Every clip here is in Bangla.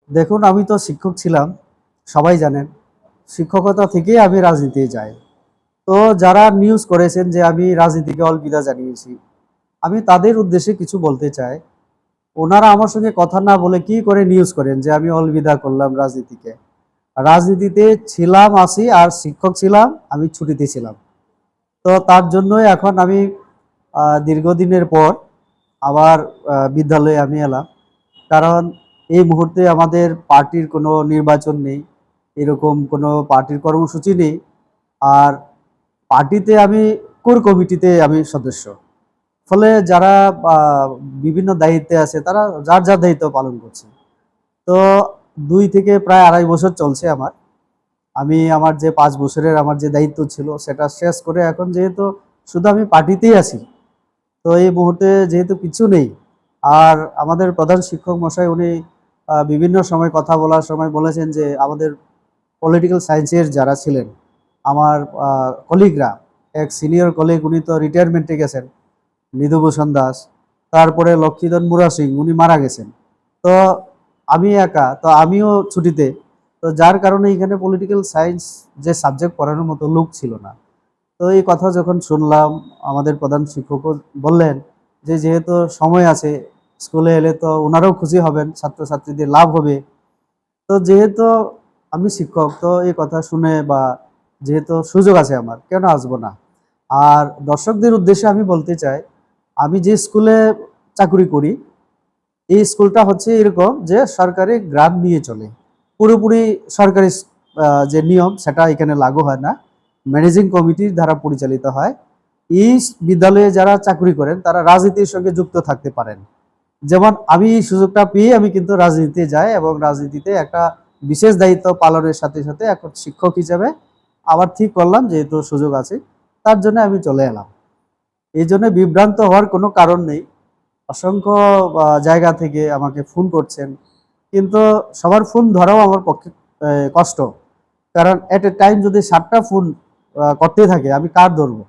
দেখুন, আমি তো শিক্ষক ছিলাম, সবাই জানেন। শিক্ষকতা থেকেই আমি রাজনীতিতে যাই। তো যারা নিউজ করেছেন যে আমি রাজনীতিকে অলবিদা জানিয়েছি, আমি তাদের উদ্দেশ্যে কিছু বলতে চাই। ওনারা আমার সঙ্গে কথা না বলে কি করে নিউজ করেন যে আমি অলবিদা করলাম রাজনীতিকে। রাজনীতিতে ছিলাম, আছি, আর শিক্ষক ছিলাম, আমি ছুটিতে ছিলাম। তো তার জন্যই এখন আমি দীর্ঘদিনের পর আবার বিদ্যালয়ে আমি এলাম। কারণ এই মুহূর্তে আমাদের পার্টির কোনো নির্বাচন নেই, এরকম কোনো পার্টির কর্মসূচি নেই। আর পার্টিতে আমি কোর কমিটিতে আমি সদস্য। ফলে যারা আহ, বিভিন্ন দায়িত্বে আছে তারা যার যার দায়িত্ব পালন করছে। তো 2 থেকে প্রায় 2.5 বছর চলছে আমার। আমি আমার যে 5 বছরের আমার যে দায়িত্ব ছিল সেটা শেষ করে এখন যেহেতু শুধু আমি পার্টিতেই আছি, তো এই মুহূর্তে যেহেতু কিছু নেই। আর আমাদের প্রধান শিক্ষক মশাই উনি বিভিন্ন সময় কথা বলার সময় বলেছেন যে আমাদের পলিটিক্যাল সায়েন্সের যারা ছিলেন আমার কলিগরা, এক সিনিয়র কলিগ উনি তো রিটায়ারমেন্টে গেছেন, মৃদুভূষণ দাস, তারপরে লক্ষ্মীধন মুরা সিং উনি মারা গেছেন। তো আমি একা, তো আমিও ছুটিতে। তো যার কারণে এখানে পলিটিক্যাল সায়েন্স যে সাবজেক্ট পড়ানোর মতো লোক ছিল না। তো এই কথা যখন শুনলাম, আমাদের প্রধান শিক্ষকও বললেন যে যেহেতু সময় আছে, স্কুলে এলে তো ওনারাও খুশি হবেন, ছাত্রছাত্রীদের লাভ হবে। তো যেহেতু আমি শিক্ষক, তো এই কথা শুনে বা যেহেতু সুযোগ আছে আমার, কেন আসবো না। আর দর্শকদের উদ্দেশ্যে আমি বলতে চাই, আমি যে স্কুলে চাকরি করি, এই স্কুলটা হচ্ছে এরকম যে সরকারি গ্রান্ট নিয়ে চলে। পুরোপুরি সরকারি যে নিয়ম সেটা এখানে লাগু হয় না, ম্যানেজিং কমিটির দ্বারা পরিচালিত হয়। এই বিদ্যালয়ে যারা চাকরি করেন তারা রাজনীতির সঙ্গে যুক্ত থাকতে পারেন। যেমন আমি এই সুযোগটা পেয়ে আমি কিন্তু রাজনীতিতে যাই এবং রাজনীতিতে একটা বিশেষ দায়িত্ব পালনের সাথে সাথে এখন শিক্ষক হিসেবে আবার ঠিক করলাম, যেহেতু সুযোগ আছে তার জন্য আমি চলে এলাম। এই জন্য বিভ্রান্ত হওয়ার কোনো কারণ নেই। অসংখ্য জায়গা থেকে আমাকে ফোন করছেন, কিন্তু সবার ফোন ধরাও আমার পক্ষে কষ্ট। কারণ এট এ টাইম যদি 7টা ফোন করতে থাকে, আমি কার ধরবো।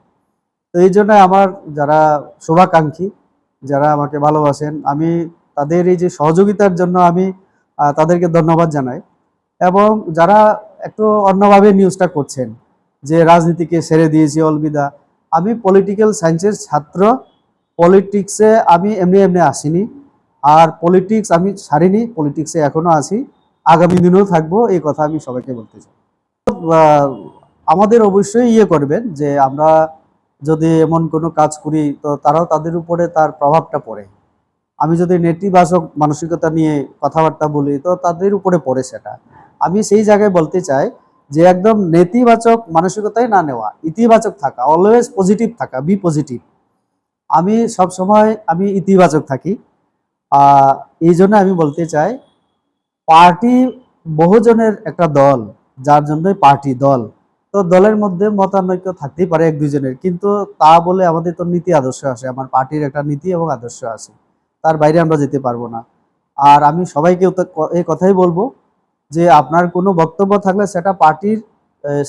তো এই জন্য আমার যারা শুভাকাঙ্ক্ষী, যারা আমাকে ভালোবাসেন, আমি তাদের এই যে সহযোগিতার জন্য আমি তাদেরকে ধন্যবাদ জানাই। এবং যারা একটু অন্যভাবে নিউজটা করছেন যে রাজনীতিকে ছেড়ে দিয়েছি অলবিদা, আমি পলিটিক্যাল সায়েন্সের ছাত্র। পলিটিক্সে আমি এমনি এমনি আসিনি, আর পলিটিক্স আমি ছাড়িনি, পলিটিক্সে এখনো আছি, আগামী দিনেও থাকবো, এই কথা আমি সবাইকে বলতে চাই। আহ, আমাদের অবশ্যই করবেন যে আমরা যদি এমন কোনো কাজ করি তো তারাও তাদের উপরে তার প্রভাবটা পড়ে। আমি যদি নেতিবাচক মানসিকতা নিয়ে কথাবার্তা বলি তো তাদের উপরে পড়ে সেটা। আমি সেই জায়গায় বলতে চাই যে একদম নেতিবাচক মানসিকতাই না নেওয়া, ইতিবাচক থাকা, অলওয়েজ পজিটিভ থাকা, বি পজিটিভ। আমি সব সময় আমি ইতিবাচক থাকি। আহ এই জন্য আমি বলতে চাই, পার্টি বহুজনের একটা দল, যার জন্যই পার্টি দল। তো দলের মধ্যে মতানৈক্য থাকতেই পারে এক দুজনের, কিন্তু তা বলে আমাদের তো নীতি আদর্শ আছে, আমার পার্টির একটা নীতি এবং আদর্শ আছে, তার বাইরে আমরা যেতে পারবো না। আর আমি সবাইকে এই কথাই বলবো যে আপনার কোনো বক্তব্য থাকলে সেটা পার্টির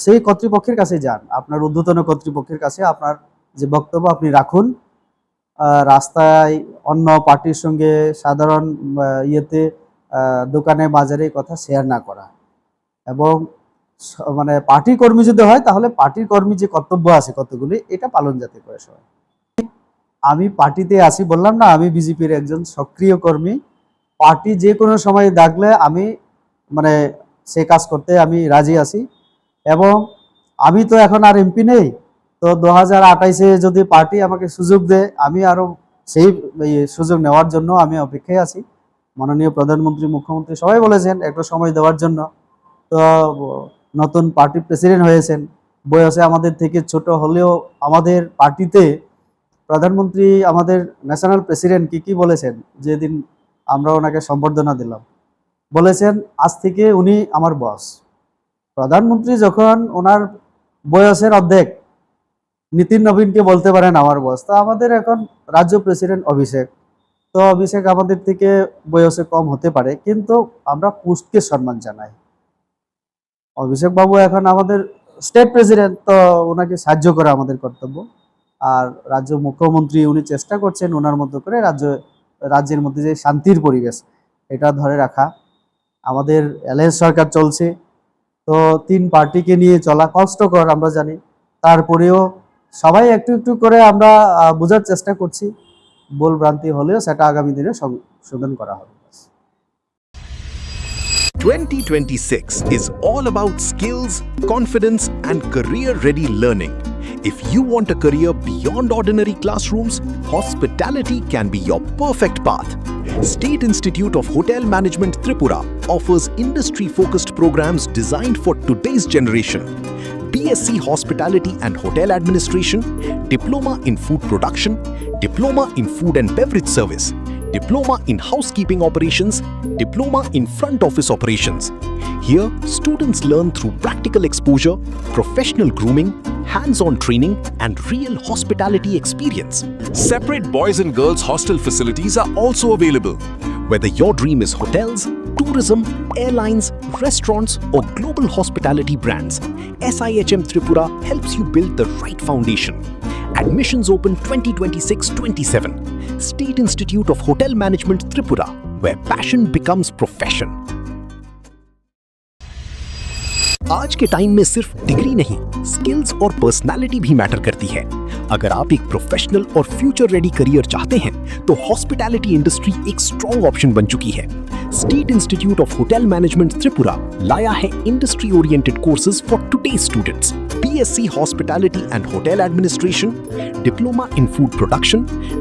সেই কর্তৃপক্ষের কাছে যান, আপনার ঊর্ধ্বতন কর্তৃপক্ষের কাছে আপনার যে বক্তব্য আপনি রাখুন। রাস্তায় অন্য পার্টির সঙ্গে সাধারণ ইয়েতে দোকানে বাজারে কথা শেয়ার না করা। এবং মানে পার্টি কর্মী যদি হয় তাহলে পার্টির কর্মী যে কর্তব্য আছে কতগুলি, এটা পালন যাতে করে সবাই। আমি পার্টিতে আছি বললাম না, আমি বিজেপির একজন সক্রিয় কর্মী। পার্টি যে কোনো সময় ডাকলে আমি মানে সে কাজ করতে আমি রাজি আছি। এবং আমি তো এখন আর এমপি নেই, তো 2028-এ যদি পার্টি আমাকে সুযোগ দেয় আমি আরো সেই সুযোগ নেওয়ার জন্য আমি অপেক্ষায় আছি। মাননীয় প্রধানমন্ত্রী, মুখ্যমন্ত্রী সবাই বলেছেন একটু সময় দেওয়ার জন্য। তো নতুন পার্টি প্রেসিডেন্ট হয়েছেন, বয়সে আমাদের থেকে ছোট হলেও আমাদের পার্টিতে প্রধানমন্ত্রী, আমাদের ন্যাশনাল প্রেসিডেন্ট কি কি বলেছেন যেদিন আমরা ওনাকে সম্বর্ধনা দিলাম, বলেছেন আজ থেকে উনি আমার বস। প্রধানমন্ত্রী যখন ওনার বয়সের অর্ধেক, নীতিন নবীনকে বলতে পারেন আমার বস, তো আমাদের এখন রাজ্য প্রেসিডেন্ট অভিষেক। তো অভিষেক আমাদের থেকে বয়সে কম হতে পারে, কিন্তু আমরা পুষ্টকে সম্মান জানাই। অভিষেক বাবু এখন আমাদের স্টেট প্রেসিডেন্ট, তো ওনাকে সাহায্য করা আমাদের কর্তব্য। আর রাজ্য মুখ্যমন্ত্রী উনি চেষ্টা করছেন ওনার মতো করে রাজ্যের মধ্যে যে শান্তির পরিবেশ এটা ধরে রাখা। আমাদের অ্যালায়েন্স সরকার চলছে, তো 3 পার্টিকে নিয়ে চলা কষ্টকর আমরা জানি। তারপরেও সবাই একটু একটু করে আমরা বোঝার চেষ্টা করছি, ভুল ভ্রান্তি হলেও সেটা আগামী দিনে সংশোধন করা হবে। 2026 is all about skills, confidence, and career ready learning. If you want a career beyond ordinary classrooms, hospitality can be your perfect path. State Institute of Hotel Management Tripura offers industry focused programs designed for today's generation. BSc Hospitality and Hotel Administration, Diploma in Food Production, Diploma in Food and Beverage Service, Diploma in Housekeeping Operations, Diploma in Front Office Operations. Here, students learn through practical exposure, professional grooming, hands-on training, and real hospitality experience. Separate boys and girls hostel facilities are also available. Whether your dream is hotels, tourism, airlines, restaurants, or global hospitality brands, SIHM Tripura helps you build the right foundation. Admissions open 2026-27. State Institute of Hotel Management Tripura, where passion becomes profession. आज के टाइम में सिर्फ डिग्री नहीं, स्किल्स और पर्सनालिटी भी मैटर करती है। अगर आप एक प्रोफेशनल और फ्यूचर रेडी करियर चाहते हैं, तो हॉस्पिटैलिटी इंडस्ट्री एक स्ट्रॉन्ग ऑप्शन बन चुकी है। State institute of hotel management Tripura लाया है industry oriented courses for today students. BSc Hospitality and Hotel Administration, Diploma in Food Production,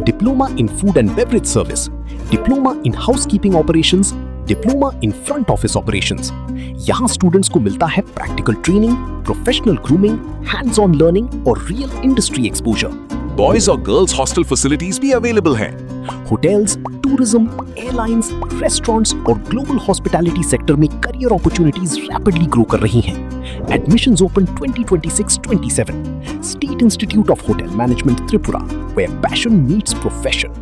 Diploma in Food and Beverage Service, Diploma in Housekeeping Operations, Diploma in Front Office Operations. यहाँ स्टूडेंट्स को मिलता है practical training, professional grooming, hands on learning और रियल इंडस्ट्री एक्सपोजर। Boys और girls hostel facilities भी available हैं। होटल्स, टूरिज्म, एयरलाइंस, रेस्टोरेंट्स और ग्लोबल हॉस्पिटैलिटी सेक्टर में करियर अपॉर्चुनिटीज रैपिडली ग्रो कर रही हैं। Admissions open 2026-27. State Institute of Hotel Management Tripura, where passion meets profession.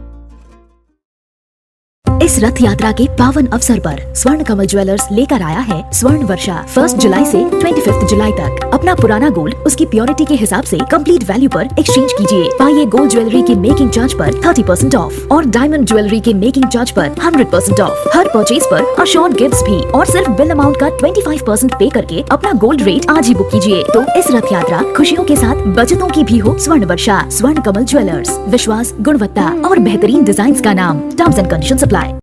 इस रथ यात्रा के पावन अवसर पर स्वर्ण कमल ज्वेलर्स लेकर आया है स्वर्ण वर्षा। 1 जुलाई से 25 जुलाई तक अपना पुराना गोल्ड उसकी प्योरिटी के हिसाब से कंप्लीट वैल्यू पर एक्सचेंज कीजिए। पाइए गोल्ड ज्वेलरी के मेकिंग चार्ज पर 30% ऑफ और डायमंड ज्वेलरी के मेकिंग चार्ज पर 100% ऑफ। हर परचेज पर अशोर्ड गिफ्ट्स भी और सिर्फ बिल अमाउंट का 25% पे करके अपना गोल्ड रेट आज ही बुक कीजिए। तो इस रथ यात्रा खुशियों के साथ बचतों की भी हो स्वर्ण वर्षा। स्वर्ण कमल ज्वेलर्स, विश्वास, गुणवत्ता और बेहतरीन डिजाइन का नाम। Terms and conditions apply.